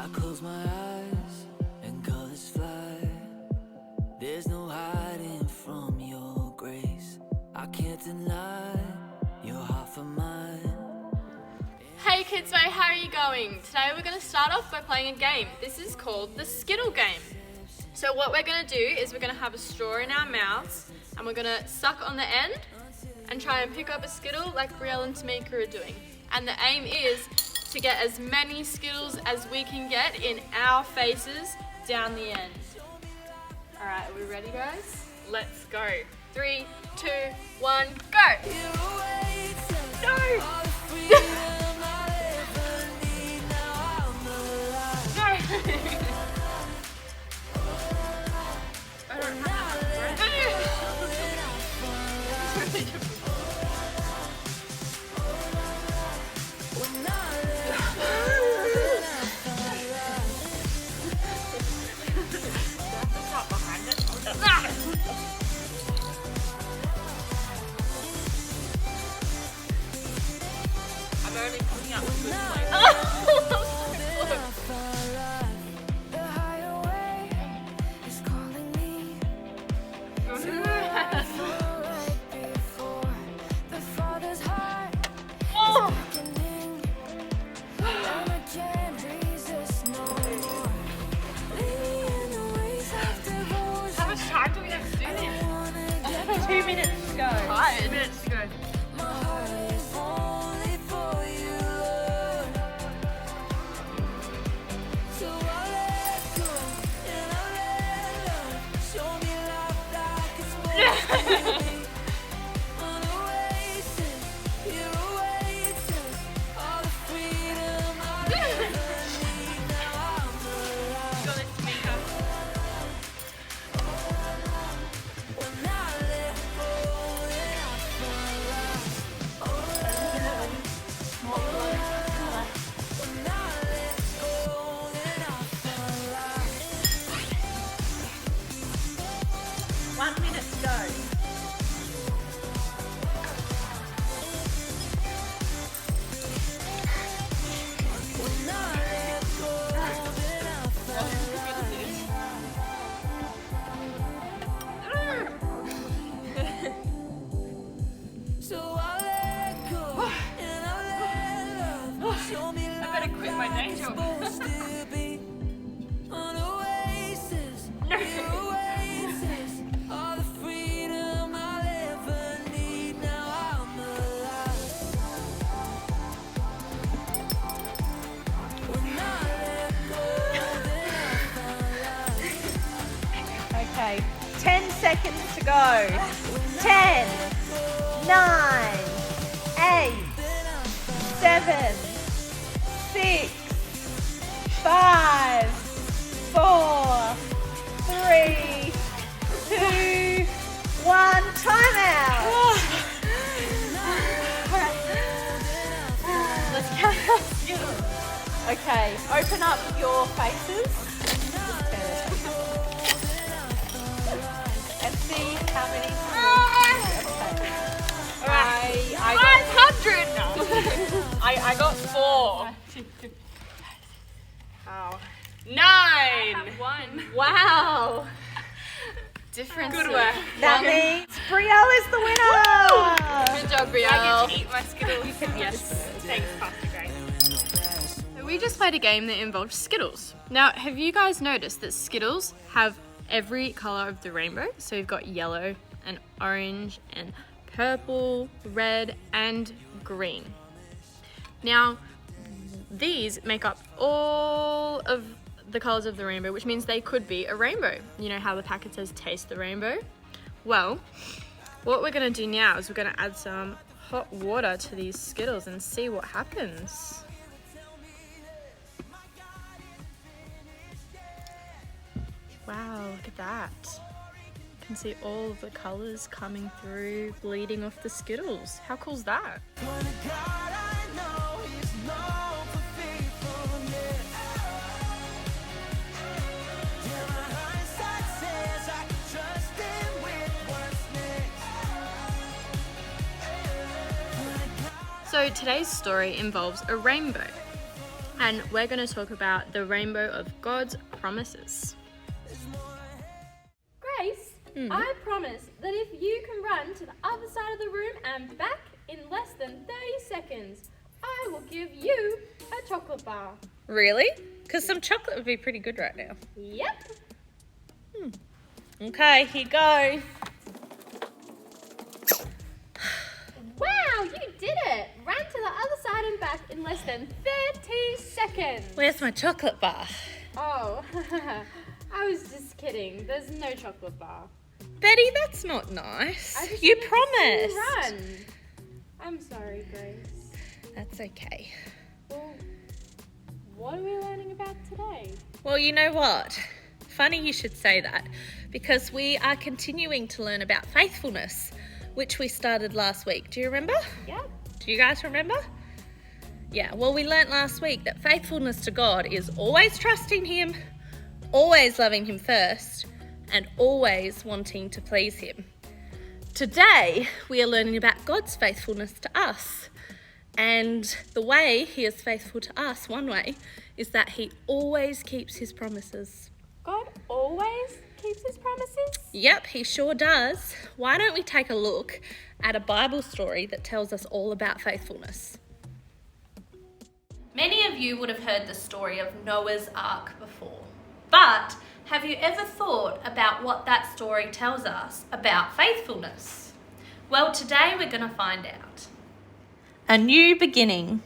I close my eyes and colors fly. There's no hiding from your grace. I can't deny you're half of mine. Hey Kidzway, how are you going? Today we're going to start off by playing a game. This is called the Skittle game. So what we're going to do is we're going to have a straw in our mouths and we're going to suck on the end and try and pick up a Skittle like Brielle and Tamika are doing. And the aim is to get as many Skittles as we can get in our faces down the end. Alright, are we ready guys? Let's go. 3, 2, 1, go! No! I'm only coming up with How much time do we have to do this? 2 minutes to go. 5 minutes to go. I better quit my day job. Okay, 10 seconds to go. 10, 9, 8, 7, 6, 5, 4, 3, 2, 1. Time out. Let's count our Skittles. Okay, open up your faces and see how many. I got 500. I got 4. Wow. 9. I have 1. Wow. Difference. Good work. That means Brielle is the winner. Good job, Brielle. I get to eat my Skittles. Yes. Thanks, Pastor Grace. So we just played a game that involved Skittles. Now, have you guys noticed that Skittles have every colour of the rainbow? So you've got yellow and orange and purple, red and green. Now, these make up all of the colours of the rainbow, which means they could be a rainbow. You know how the packet says taste the rainbow? Well, what we're going to do now is we're going to add some hot water to these Skittles and see what happens. Wow, look at that. You can see all of the colours coming through, bleeding off the Skittles. How cool is that? So today's story involves a rainbow. and we're going to talk about the rainbow of God's promises. Grace, I promise that if you can run to the other side of the room and back in less than 30 seconds, I will give you a chocolate bar. Really? Because some chocolate would be pretty good right now. Yep. Okay, here you go. Wow, you did it! Ran to the other side and back in less than 30 seconds. Where's my chocolate bar? Oh, I was just kidding. There's no chocolate bar. Betty, that's not nice. I just You wanted to see you promised. run. I'm sorry, Grace. That's okay. Well, what are we learning about today? Well, you know what? Funny you should say that, because we are continuing to learn about faithfulness, which we started last week. Do you remember? Yep. Do you guys remember? Yeah, well, we learnt last week that faithfulness to God is always trusting Him, always loving Him first, and always wanting to please Him. Today, we are learning about God's faithfulness to us. And the way He is faithful to us, one way, is that He always keeps His promises. God always keeps His promises? Yep, He sure does. Why don't we take a look at a Bible story that tells us all about faithfulness? Many of you would have heard the story of Noah's Ark before, but have you ever thought about what that story tells us about faithfulness? Well, today we're going to find out. A new beginning.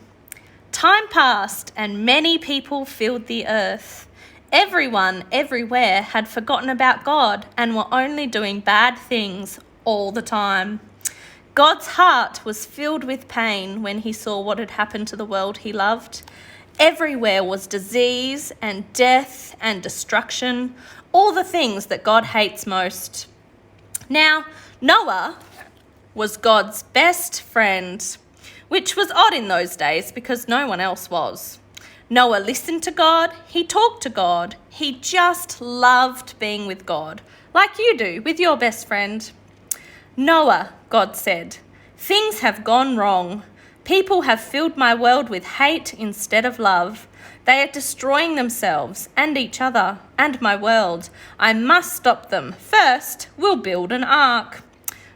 Time passed and many people filled the earth. Everyone, everywhere had forgotten about God and were only doing bad things all the time. God's heart was filled with pain when He saw what had happened to the world He loved. Everywhere was disease and death and destruction, all the things that God hates most. Now, Noah was God's best friend, which was odd in those days because no one else was. Noah listened to God, he talked to God, he just loved being with God, like you do with your best friend. Noah, God said, things have gone wrong. People have filled my world with hate instead of love. They are destroying themselves and each other and my world. I must stop them. First, we'll build an ark.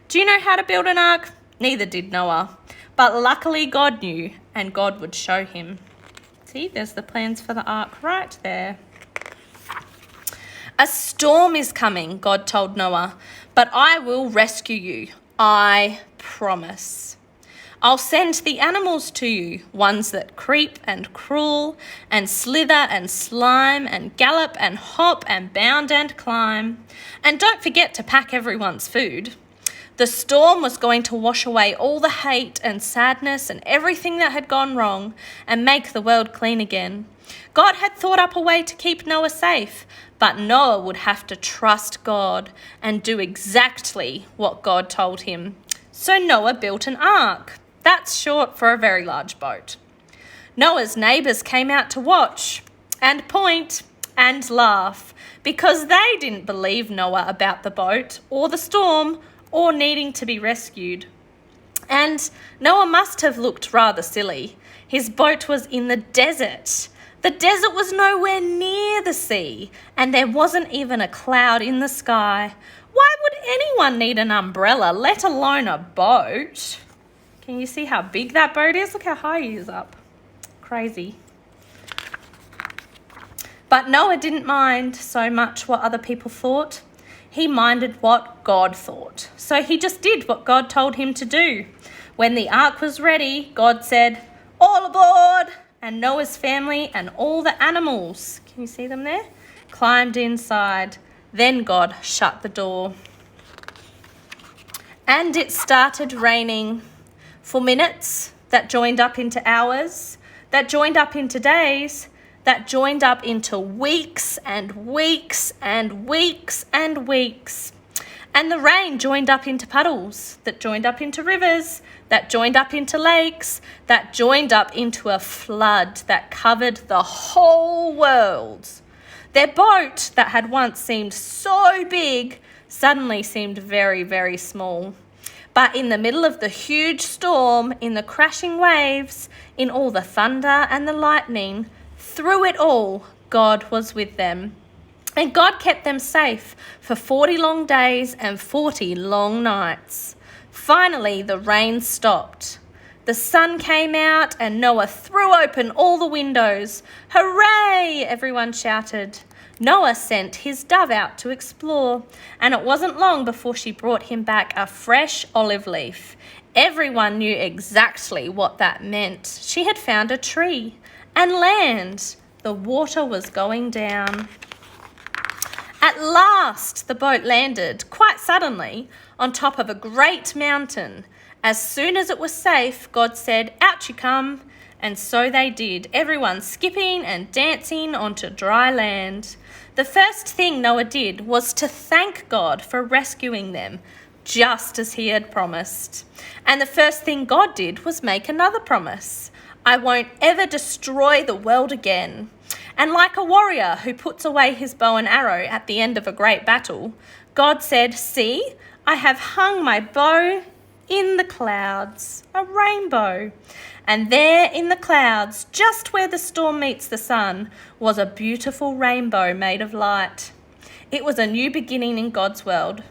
Do you know how to build an ark? Neither did Noah. But luckily God knew, and God would show him. See, there's the plans for the ark right there. A storm is coming, God told Noah, but I will rescue you. I promise. I'll send the animals to you, ones that creep and crawl and slither and slime and gallop and hop and bound and climb. And don't forget to pack everyone's food. The storm was going to wash away all the hate and sadness and everything that had gone wrong and make the world clean again. God had thought up a way to keep Noah safe, but Noah would have to trust God and do exactly what God told him. So Noah built an ark. That's short for a very large boat. Noah's neighbours came out to watch and point and laugh because they didn't believe Noah about the boat or the storm or needing to be rescued. And Noah must have looked rather silly. His boat was in the desert. The desert was nowhere near the sea, and there wasn't even a cloud in the sky. Why would anyone need an umbrella, let alone a boat? Can you see how big that boat is? Look how high he is up. Crazy. But Noah didn't mind so much what other people thought. He minded what God thought. So he just did what God told him to do. When the ark was ready, God said, "All aboard!" And Noah's family and all the animals, can you see them there? Climbed inside. Then God shut the door. And it started raining for minutes that joined up into hours, that joined up into days, that joined up into weeks and weeks and weeks and weeks. And the rain joined up into puddles, that joined up into rivers, that joined up into lakes, that joined up into a flood that covered the whole world. Their boat that had once seemed so big suddenly seemed very, very small. But in the middle of the huge storm, in the crashing waves, in all the thunder and the lightning, Through it all, God was with them. And God kept them safe for 40 long days and 40 long nights. Finally, the rain stopped. The sun came out and Noah threw open all the windows. Hooray! Everyone shouted. Noah sent his dove out to explore, and it wasn't long before she brought him back a fresh olive leaf. Everyone knew exactly what that meant. She had found a tree and land. The water was going down. At last, the boat landed, quite suddenly, on top of a great mountain. As soon as it was safe, God said, "Out you come." And so they did, everyone skipping and dancing onto dry land. The first thing Noah did was to thank God for rescuing them, just as he had promised. And the first thing God did was make another promise. I won't ever destroy the world again. And like a warrior who puts away his bow and arrow at the end of a great battle, God said, "See, I have hung my bow in the clouds," a rainbow. And there in the clouds, just where the storm meets the sun, was a beautiful rainbow made of light. It was a new beginning in God's world.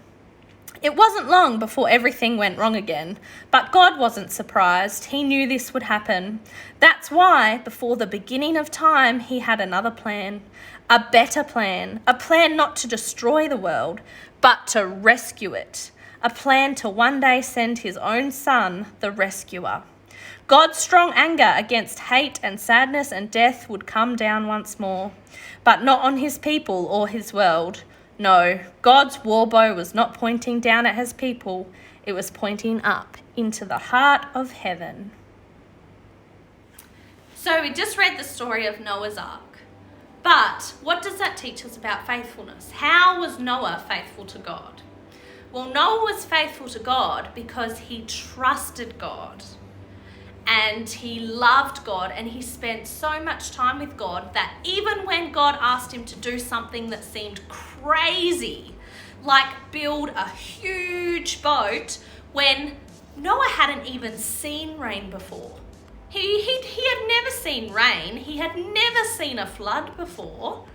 It wasn't long before everything went wrong again, but God wasn't surprised. He knew this would happen. That's why, before the beginning of time, he had another plan, a better plan, a plan not to destroy the world, but to rescue it, a plan to one day send his own son, the rescuer. God's strong anger against hate and sadness and death would come down once more, but not on his people or his world. No, God's war bow was not pointing down at his people. It was pointing up into the heart of heaven. So we just read the story of Noah's Ark. But what does that teach us about faithfulness? How was Noah faithful to God? Well, Noah was faithful to God because he trusted God. And he loved God, and he spent so much time with God that even when God asked him to do something that seemed crazy, like build a huge boat, when Noah hadn't even seen rain before. He had never seen rain, he had never seen a flood before,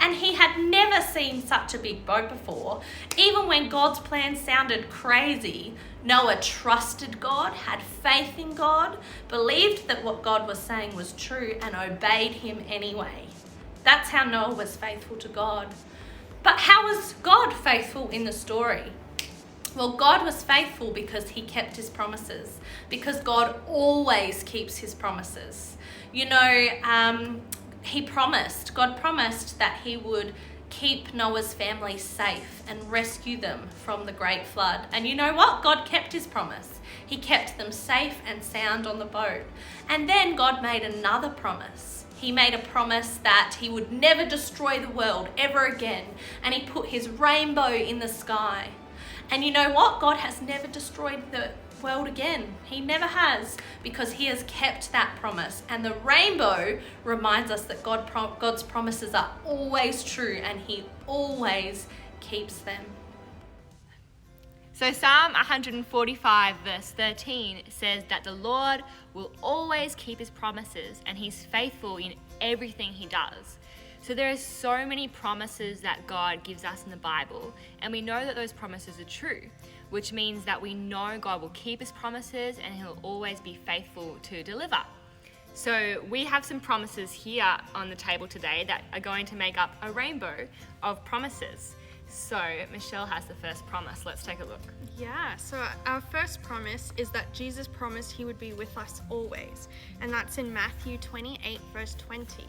and he had never seen such a big boat before. Even when God's plan sounded crazy, Noah trusted God, had faith in God, believed that what God was saying was true, and obeyed him anyway. That's how Noah was faithful to God. But how was God faithful in the story? Well, God was faithful because he kept his promises, because God always keeps his promises. You know, God promised that he would keep Noah's family safe and rescue them from the great flood. And you know what? God kept his promise. He kept them safe and sound on the boat. And then God made another promise. He made a promise that he would never destroy the world ever again. And he put his rainbow in the sky. And you know what? God has never destroyed the world again. He never has, because he has kept that promise. And the rainbow reminds us that God's promises are always true, and he always keeps them. So Psalm 145 verse 13 says that the Lord will always keep his promises, and he's faithful in everything he does. So there are so many promises that God gives us in the Bible, and we know that those promises are true, which means that we know God will keep his promises and he'll always be faithful to deliver. So we have some promises here on the table today that are going to make up a rainbow of promises. So Michelle has the first promise. Let's take a look. Yeah, so our first promise is that Jesus promised he would be with us always, and that's in Matthew 28 verse 20.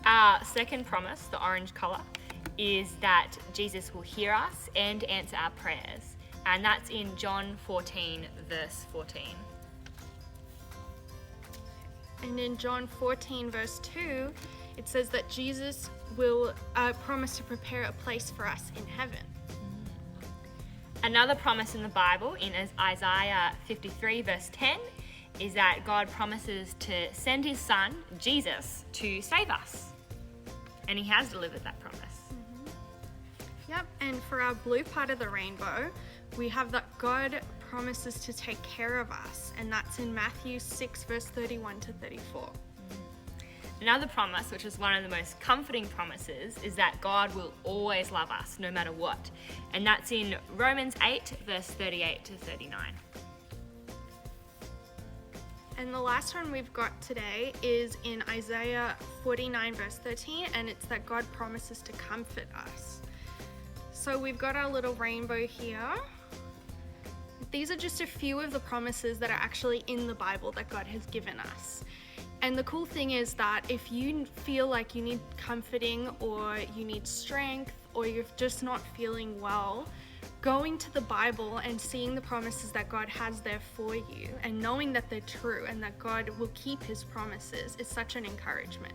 Our second promise, the orange colour, is that Jesus will hear us and answer our prayers. And that's in John 14, verse 14. And in John 14, verse 2, it says that Jesus will promise to prepare a place for us in heaven. Another promise in the Bible, in Isaiah 53, verse 10, is that God promises to send his son, Jesus, to save us. And he has delivered that promise. Yep, and for our blue part of the rainbow, we have that God promises to take care of us, and that's in Matthew 6 verse 31 to 34. Another promise, which is one of the most comforting promises, is that God will always love us no matter what. And that's in Romans 8, verse 38 to 39. And the last one we've got today is in Isaiah 49, verse 13, and it's that God promises to comfort us. So we've got our little rainbow here. These are just a few of the promises that are actually in the Bible that God has given us. And the cool thing is that if you feel like you need comforting or you need strength or you're just not feeling well, going to the Bible and seeing the promises that God has there for you and knowing that they're true and that God will keep his promises is such an encouragement.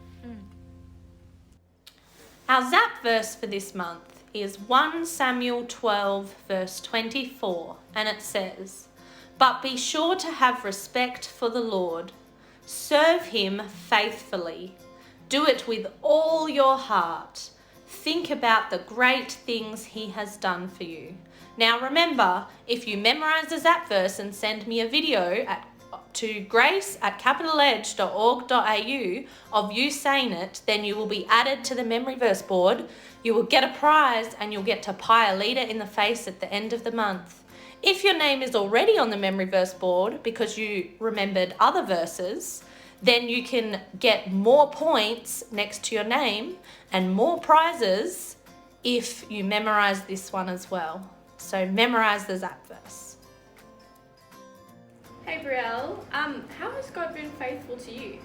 Our Zap verse for this month is 1 Samuel 12, verse 24, and it says, "But be sure to have respect for the Lord. Serve him faithfully. Do it with all your heart. Think about the great things he has done for you." Now remember, if you memorize the Zap verse and send me a video to grace@capitaledge.org.au of you saying it, then you will be added to the memory verse board. You will get a prize and you'll get to pie a leader in the face at the end of the month. If your name is already on the memory verse board because you remembered other verses, then you can get more points next to your name and more prizes if you memorize this one as well. So memorize the Zap verse. Hey Brielle, how has God been faithful to you?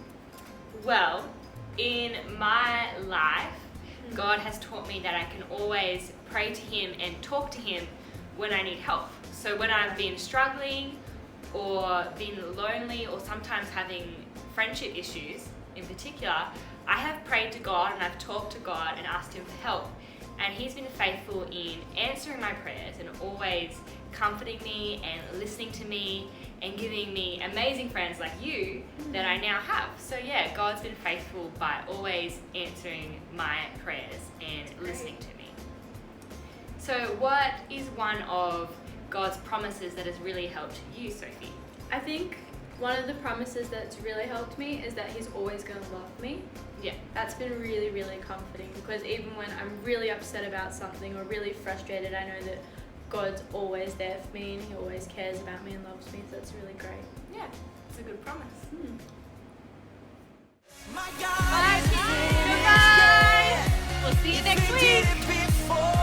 Well, in my life, God has taught me that I can always pray to him and talk to him when I need help. So when I've been struggling or been lonely or sometimes having friendship issues in particular, I have prayed to God and I've talked to God and asked him for help. And he's been faithful in answering my prayers and always comforting me and listening to me and giving me amazing friends like you that I now have. So yeah, God's been faithful by always answering my prayers and listening to me. So what is one of God's promises that has really helped you, Sophie? I think one of the promises that's really helped me is that he's always going to love me. Yeah. That's been really, really comforting because even when I'm really upset about something or really frustrated, I know that God's always there for me and he always cares about me and loves me, so that's really great. Yeah, it's a good promise. My God, Bye, guys. We'll see you next week. before